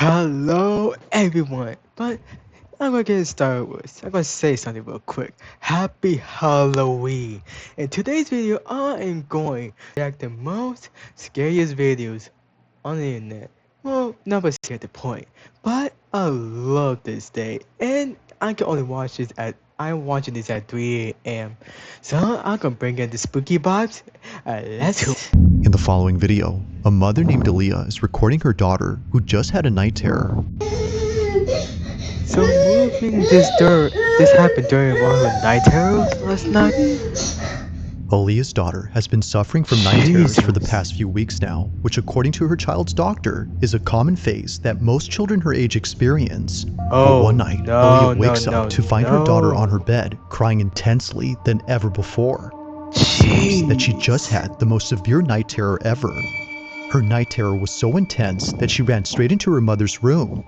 Hello everyone, but I'm gonna get started with, I'm gonna say something real quick. Happy Halloween! In today's video, I am going to react the most scariest videos on the internet. Well, number at the point, but I love this day, and I can only watch this I'm watching this at 3 a.m. So I'm gonna bring in the spooky vibes. Let's go. In the following video, a mother named Aaliyah is recording her daughter who just had a night terror. So moving this happened during one of the night terrors last night. Aaliyah's daughter has been suffering from night terrors for the Jesus. past few weeks now, which according to her child's doctor is a common phase that most children her age experience. But Oh one night, no, Aaliyah no, wakes no, up to find her daughter on her no. bed crying intensely than ever before. It seems that she just had the most severe night terror ever. Her night terror was so intense that she ran straight into her mother's room.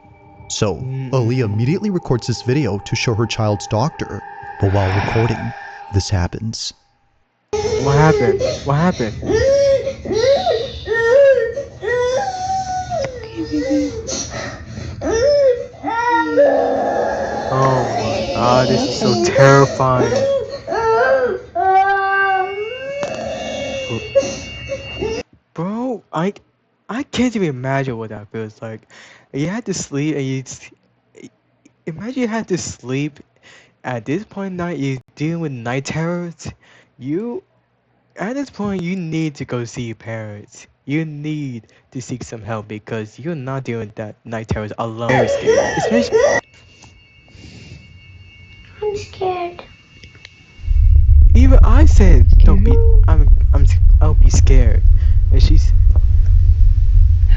So, Aaliyah immediately records this video to show her child's doctor. But while recording, this happens. What happened? What happened? Oh my god, this is so terrifying. Bro, I can't even imagine what that feels like. You had to sleep and imagine you had to sleep at this point in night, you're dealing with night terrors. At this point, you need to go see your parents. You need to seek some help because you're not dealing with that night terrors alone. Very scary. Especially, I'm scared. even I said, don't be. I'll be scared. And she's.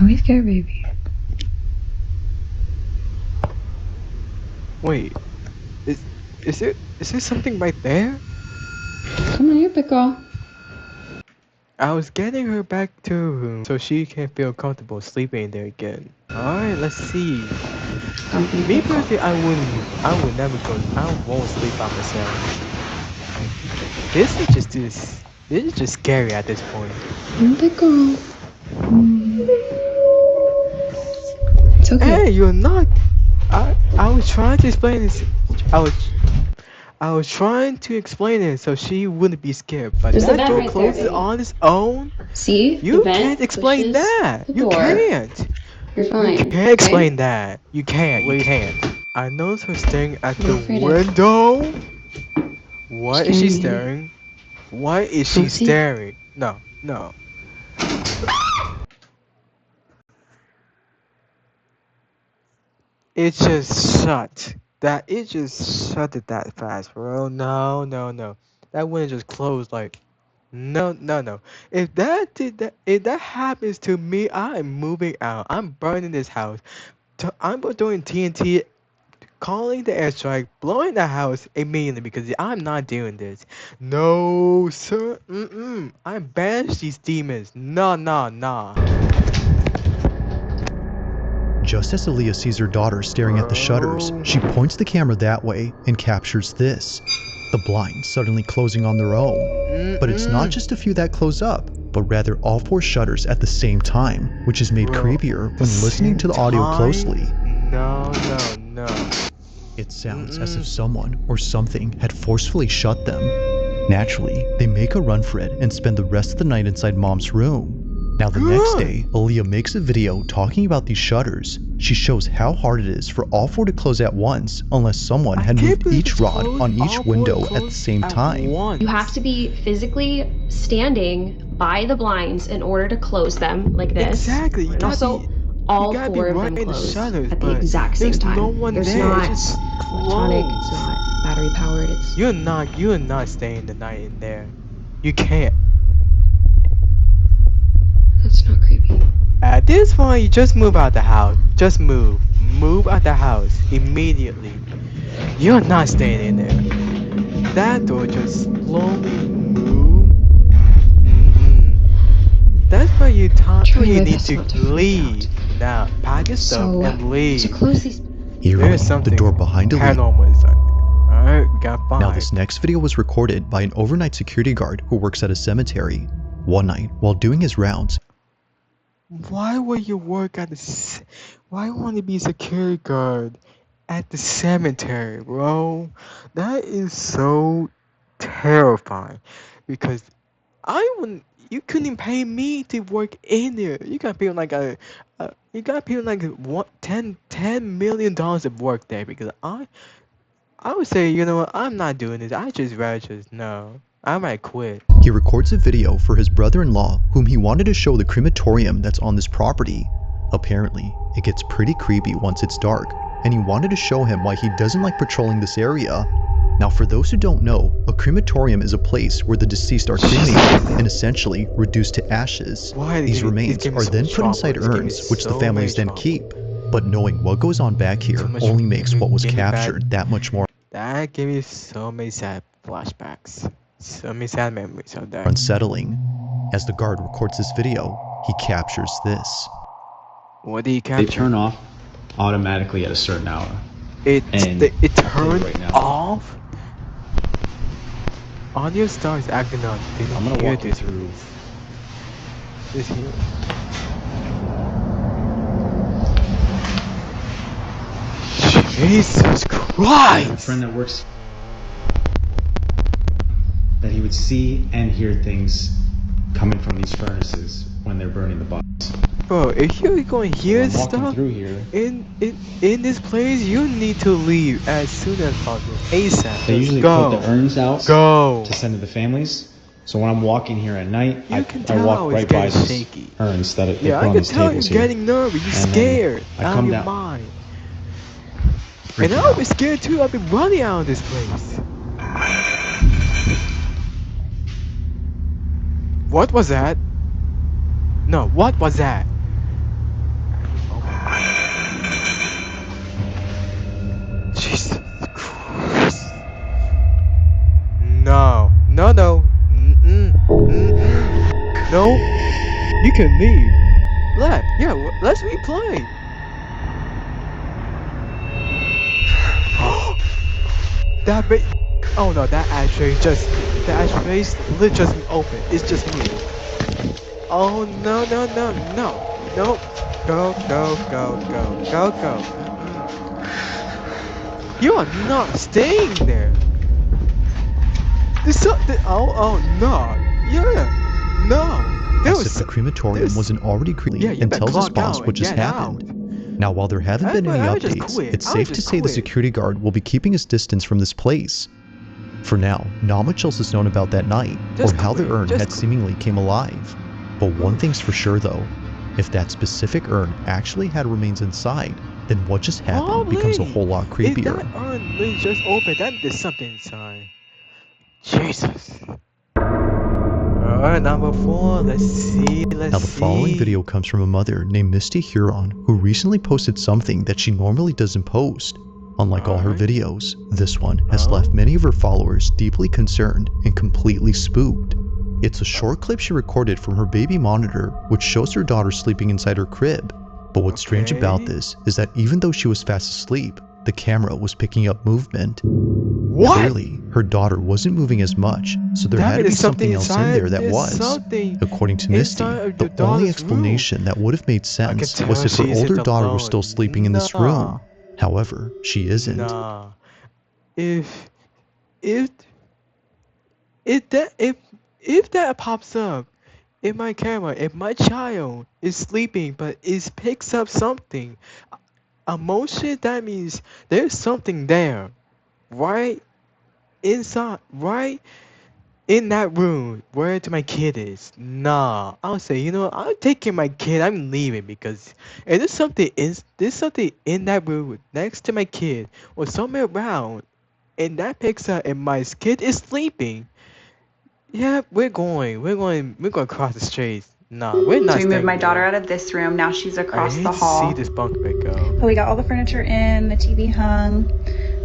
Are we scared, baby? Wait. Is there something right there? Come on, you're a big girl. I was getting her back to her room so she can feel comfortable sleeping there again. Alright, let's see. Me personally, I would never go. I won't sleep by myself. This is just scary at this point. I'm a big girl. It's okay. Hey, you're not. I was trying to explain this. I was trying to explain it so she wouldn't be scared. But There's the that vent door right there, closes baby. on its own. See? You The vent can't explain pushes that. the You door. can't. You're fine. You can't explain that. You can't. You can't. I noticed her staring at What are you the afraid of? window. What is she Scaring me. staring? Why is she Don't see? staring? No, no. It just shut. It just shut it that fast, bro. No, no, no. That window just closed like no, no, no. If that happens to me, I am moving out. I'm burning this house. I'm doing TNT, calling the airstrike, blowing the house immediately because I'm not doing this. No, sir. I banish these demons. Nah, nah, nah. Just as Aaliyah sees her daughter staring at the shutters, she points the camera that way and captures this. The blinds suddenly closing on their own. But it's not just a few that close up, but rather all 4 shutters at the same time, which is made creepier when listening to the audio closely. No, no, no. It sounds as if someone or something had forcefully shut them. Naturally, they make a run for it and spend the rest of the night inside Mom's room. Now the next day, Aaliyah makes a video talking about these shutters. She shows how hard it is for all 4 to close at once unless someone had moved each rod on each window at the same time. You have to be physically standing by the blinds in order to close them like this. Exactly. And also, all 4 of them close at the exact same time. No one There's there. not It's just electronic, closed. it's not battery powered, it's... You're not staying the night in there. You can't. That's not creepy. At this point, you just move out the house. Just move. Move out the house immediately. You're not staying in there. That door just slowly move. That's why you need to leave. Now, pack your stuff and leave. To close these... Eerily, There's something the door behind Aaliyah. paranormal inside. Alright, we got 5. Now this next video was recorded by an overnight security guard who works at a cemetery. One night, while doing his rounds, Why would you work at why want to be security guard at the cemetery, bro? That is so terrifying. Because I wouldn't. You couldn't pay me to work in there. You got people like you got people like $10 million to work there because I would say, you know what, I'm not doing this. I just rather just no. I might quit. He records a video for his brother-in-law, whom he wanted to show the crematorium that's on this property. Apparently, it gets pretty creepy once it's dark, and he wanted to show him why he doesn't like patrolling this area. Now, for those who don't know, a crematorium is a place where the deceased are cremated and essentially reduced to ashes. Why These remains are then put inside urns, which the families then keep. But knowing what goes on back here only makes what was captured that much more That gave me so many sad flashbacks. So many sad memories of that. unsettling. As the guard records this video, he captures this. What do you They capture? turn off automatically at a certain hour. It and it turned right now. off. Audio starts acting up. Did I'm you gonna hear walk you this? through. This here. Jesus I have a Christ! friend that works that he would see and hear things coming from these furnaces when they're burning the bodies. Bro, if you're going to hear I'm walking stuff through here. in this place, you need to leave as soon as possible. ASAP. They usually go. put the urns out Go. to send to the families. So when I'm walking here at night, You I can tell walk it's right by getting these shaky. urns that they Yeah, put I on can these tell you're tables here. getting nervous. You're And then scared I out of come your down. mind. Freaking And I'll be out. scared too. I'll be running out of this place. What was that? No, what was that? Jesus Christ. No. No, no. Mm-mm. Mm-mm. No. You can leave. Let's replay. That ba- Oh no, that ashtray just lid just open. It's just me. Oh no no no no no. Go go go go go go. You are not staying there. Oh no. Yeah. No. There As was if the crematorium this- wasn't already creepy, Yeah, you and better tells his clock boss out what and just get happened. out. Now, while there haven't been any I would just updates, quit. it's I would safe to just say the quit. security guard will be keeping his distance from this place. For now, not much else is known about that night, Just or how the quit. urn Just had quit. seemingly came alive. But one thing's for sure though, if that specific urn actually had remains inside, then what just happened becomes a Probably. whole lot If creepier. that urn lid just open, that there's something inside. Jesus. Alright, number 4. Let's see. Now the following video comes from a mother named Misty Huron who recently posted something that she normally doesn't post. Unlike all her Alright. videos, this one has Oh. left many of her followers deeply concerned and completely spooked. It's a short clip she recorded from her baby monitor, which shows her daughter sleeping inside her crib. But what's strange about Okay. this is that even though she was fast asleep, the camera was picking up movement. What? Clearly, her daughter wasn't moving as much, so there That had to be means something else in inside- there that there's was. something According to Misty, inside of the your only daughter's explanation that would have made sense tell was if her she isn't older daughter was alone. still sleeping in this Nah. room. However, she isn't. Nah. If that pops up in my camera, if my child is sleeping but it picks up something, emotion, that means there's something there, right inside, right in that room where my kid is. Nah, I'll say, you know, I'm taking my kid. I'm leaving because if there's something in that room next to my kid or somewhere around, and that picks up and my kid is sleeping. Yeah, we're going across the street. Nah, we're not. So we moved staying my daughter there. out of this room. Now she's I across hate the to hall. see this bunk bed go. But we got all the furniture in, the TV hung.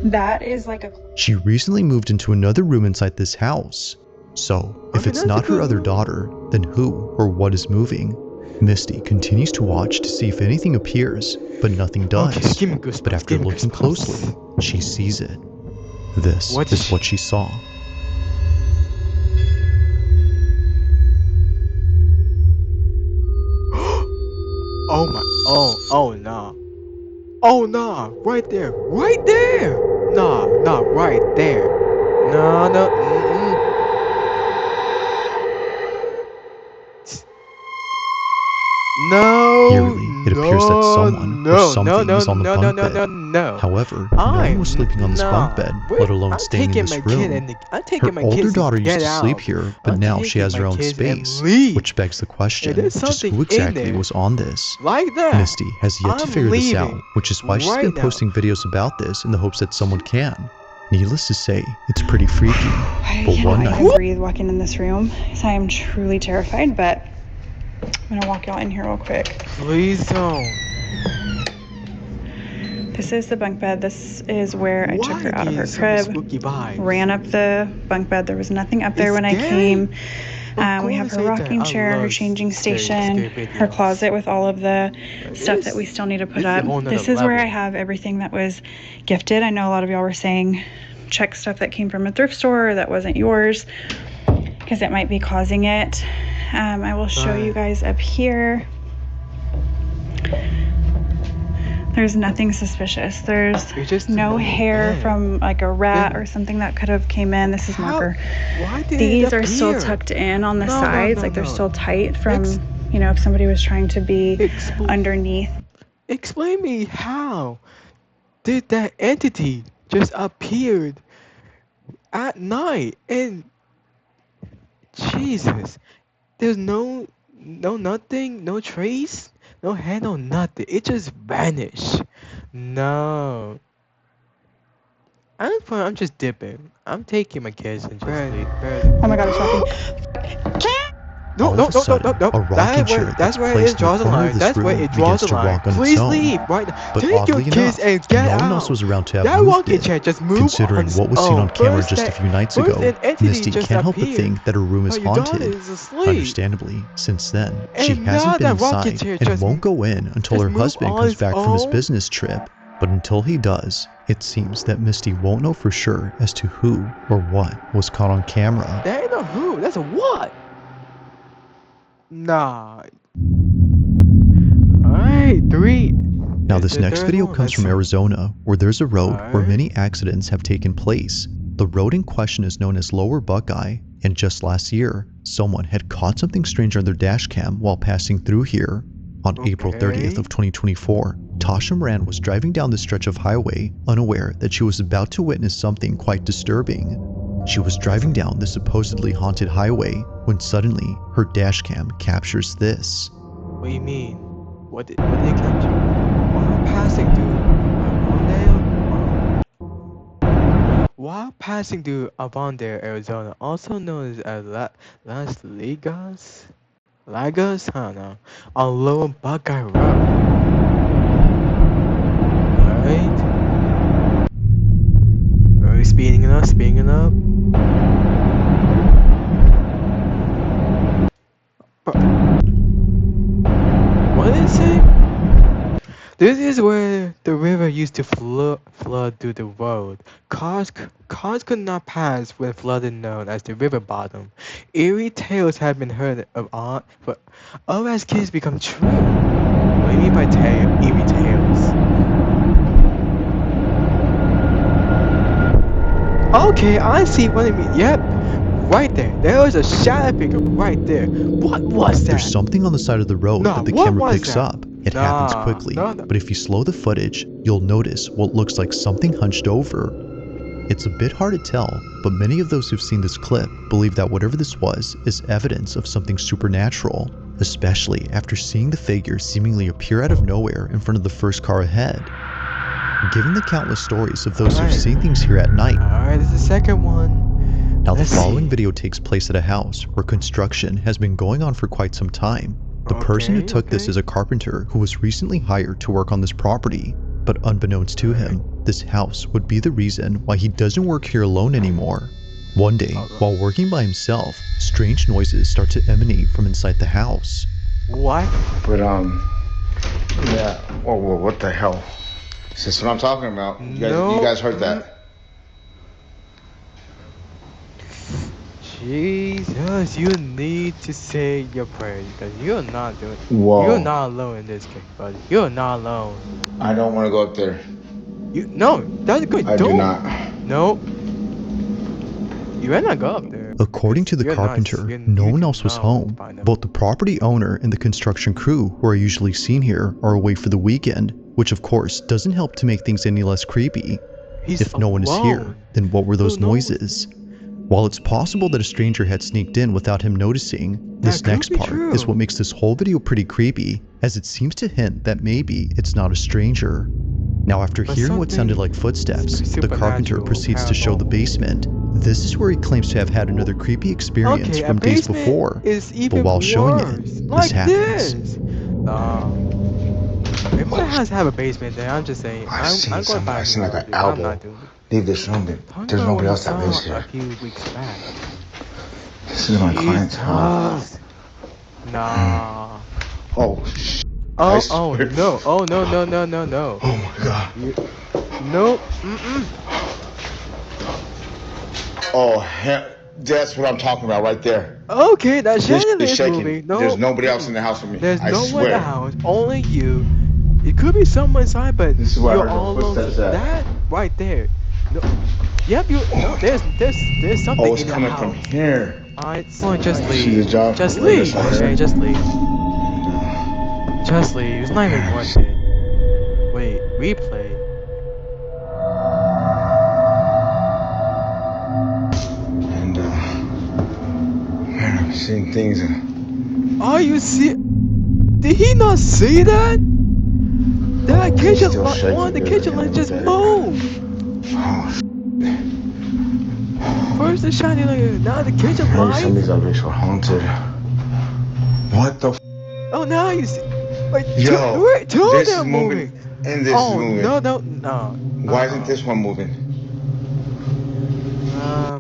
That is like a She recently moved into another room inside this house. So, if Okay, it's that's not a her good other room. daughter, then who or what is moving? Misty continues to watch to see if anything appears, but nothing does. Okay, give me goosebumps. But after give me looking goosebumps. closely, she sees it. This What is is- what she saw. Oh my. Oh nah. Oh nah. Right there. Right there. Nah. Right there. No. No. Eerily, it appears that someone or something is on the bunk bed. No. However, no one was sleeping on this bunk bed, let alone I'm staying in taking this my room. kid and I'm Her taking my older kids daughter to used get to sleep out. here, but I'm now she taking has her my own kids and space, leave. which begs the question, There's just something who in exactly there. was on this? Like that. Misty has yet to I'm figure this out, leaving which is why she's right been now. posting videos about this in the hopes that someone can. Needless to say, it's pretty freaky. I But one cannot night, even breathe walking in this room, so I am truly terrified, but I'm gonna walk y'all in here real quick. Please don't. This is the bunk bed. This is where I took Why her out of her gives some crib. spooky vibes? Ran up the bunk bed. There was nothing up there It's when I scary? came. Of We have course her it rocking does. I chair, her love changing scary station, her videos. closet with all of the stuff that we This- still need to put this is a up. whole nother This is where I level. have everything that was gifted. I know a lot of y'all were saying check stuff that came from a thrift store or that wasn't yours because it might be causing it. I will show you guys up here. There's nothing suspicious. There's You're just no annoying. hair Yeah. from like a rat Then- or something that could have came in. This is How- marker. Why did These it are still appear? tucked in on the No, sides, like they're no. still tight from, Ex- you know, if somebody was trying to be Expl- underneath. Explain me how did that entity just appeared at night and Jesus, there's no nothing, no trace, no head, no nothing. It just vanished. No. I'm just dipping. I'm taking my kids and just leave. Oh my god, it's rocking. No, all of a sudden, a rocking chair that's that's where placed it in the draws the corner line. of this That's where room it draws begins the to line. rock on its Please own. leave right now. But Take your oddly kids enough, and get no one out. else was around to have That moved rocking it. chair just moved Considering on what was its seen own. on camera First just a that- few nights first ago, an entity Misty just can't help but appeared. think that her room is But your daughter haunted. is asleep. Understandably, since then, she And hasn't now been that rocking inside chair and just won't go in until just her moved husband on comes its back from his own? business trip. But until he does, it seems that Misty won't know for sure as to who or what was caught on camera. That ain't a who. That's a what. Nah. Alright, 3. Now this next video comes from Arizona, where there's a road where Alright. many accidents have taken place. The road in question is known as Lower Buckeye, and just last year, someone had caught something strange on their dash cam while passing through here. On April 30th of 2024, Tasha Moran was driving down this stretch of highway, unaware that she was about to witness something quite disturbing. She was driving down the supposedly haunted highway when suddenly her dash cam captures this. What do you mean? What did it capture? While passing through Avondale, while passing through Avondale, Arizona, also known as Las Ligas, I don't know, on Lower Buckeye Road. Alright. Alright, speeding it up. What did it say? This is where the river used to flood through the road. Cars could not pass when flooded, known as the river bottom. Eerie tales have been heard of but as kids become true. What do you mean by eerie tales? Okay, I see what you mean. Yep, right there. There was a shadow figure right there. What was that? There's something on the side of the road Nah, that the what camera was picks that? up. It happens quickly, No. but if you slow the footage, you'll notice what looks like something hunched over. It's a bit hard to tell, but many of those who've seen this clip believe that whatever this was is evidence of something supernatural, especially after seeing the figure seemingly appear out of nowhere in front of the first car ahead. Given the countless stories of those who've seen things here at night, Alright, this is the second one. now the Let's following see. video takes place at a house where construction has been going on for quite some time. The person who took this is a carpenter who was recently hired to work on this property, but unbeknownst to him, this house would be the reason why he doesn't work here alone anymore. One day, while working by himself, strange noises start to emanate from inside the house. What? But yeah. Whoa, what the hell? That's what I'm talking about. You guys heard that? Jesus, you need to say your prayers because you're not doing. Whoa. You're not alone in this case, buddy. You're not alone. I don't want to go up there. No, that's good. I do not. No, you better not go up there. According to the carpenter, no one else was home. Both the property owner and the construction crew who are usually seen here are away for the weekend, which of course doesn't help to make things any less creepy. If no one is here, then what were those noises? While it's possible that a stranger had sneaked in without him noticing, this next part is what makes this whole video pretty creepy, as it seems to hint that maybe it's not a stranger. Now, after hearing what sounded like footsteps, the carpenter proceeds to show the basement. This is where he claims to have had another creepy experience from days before, but while showing it, this happens. It might have to have a basement there. I'm just saying. I seen like an elbow leave this room, but there's nobody else that lives here. A few weeks back. This is my client's house. Nah. Oh, shit. Oh no. Oh no. Oh my god. Nope. Oh, that's what I'm talking about right there. Okay, that chandelier is is shaking. moving. No, there's nobody else in the house with me. There's I no swear. one in the house. Only you. It could be someone inside, but This is where you're I heard all the alone. footsteps at. That right there. No. Yep, you. No, there's something Oh, it's in the coming house. from here. Alright, just See leave. the job? Just Wait a leave. second. Okay, just leave. Just leave. It's not even worth it. Wait, replay. And man, I'm seeing things. Oh, you see? Did he not see that? That kitchen light, one of the kitchen lights just moved. Oh, First the shiny light, now the kitchen maybe light. some of these objects were haunted. What the? Oh, now you see. Wait, Yo, two of this is them moving, and this is moving. No. Why isn't this one moving?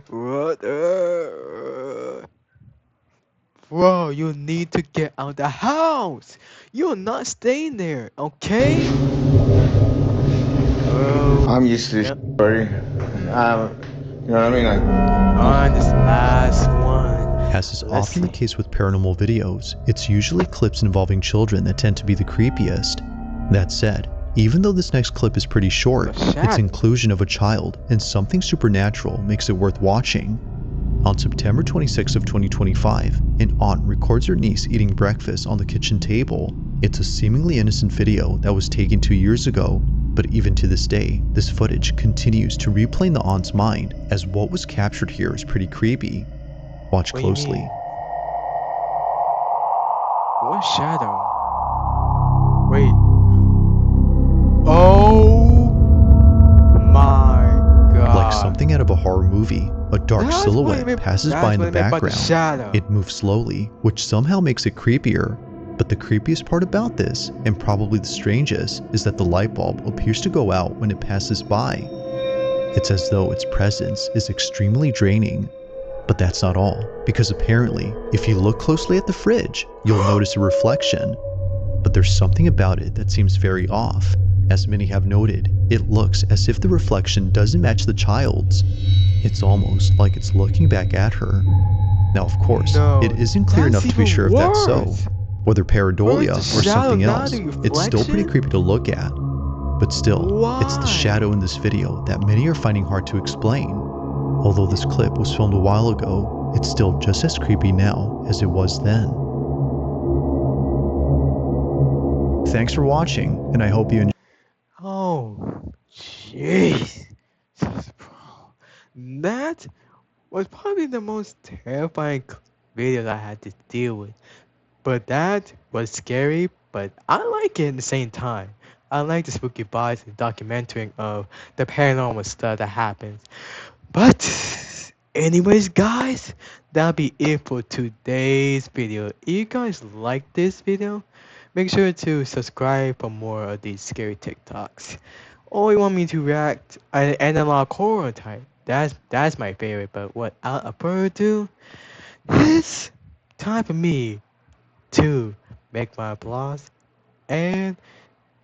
Brother. Bro, you need to get out of the house. You're not staying there, okay? I'm used to this already. You know what I mean? Like, on this last one. As is often the case with paranormal videos, it's usually clips involving children that tend to be the creepiest. That said, even though this next clip is pretty short, its inclusion of a child and something supernatural makes it worth watching. On September 26 of 2025, an aunt records her niece eating breakfast on the kitchen table. It's a seemingly innocent video that was taken 2 years ago, but even to this day, this footage continues to replay in the aunt's mind, as what was captured here is pretty creepy. Watch closely. What shadow? Wait. Oh my god. Like something out of a horror movie, a dark silhouette passes by in the background. It moves slowly, which somehow makes it creepier. But the creepiest part about this, and probably the strangest, is that the light bulb appears to go out when it passes by. It's as though its presence is extremely draining. But that's not all, because apparently, if you look closely at the fridge, you'll notice a reflection. But there's something about it that seems very off. As many have noted, it looks as if the reflection doesn't match the child's. It's almost like it's looking back at her. Now, of course, it isn't clear enough to be sure if that's so. Whether pareidolia or something else, it's still pretty creepy to look at. But still, it's the shadow in this video that many are finding hard to explain. Although this clip was filmed a while ago, it's still just as creepy now as it was then. Thanks for watching, and I hope you enjoyed. Oh, jeez. That was probably the most terrifying video I had to deal with. But that was scary, but I like it at the same time. I like the spooky vibes and documenting of the paranormal stuff that happens. But anyways, guys, that'll be it for today's video. If you guys like this video, make sure to subscribe for more of these scary TikToks. Or you want me to react an analog horror type, that's my favorite. But without further ado, it's time for me to make my applause and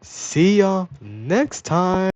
see y'all next time.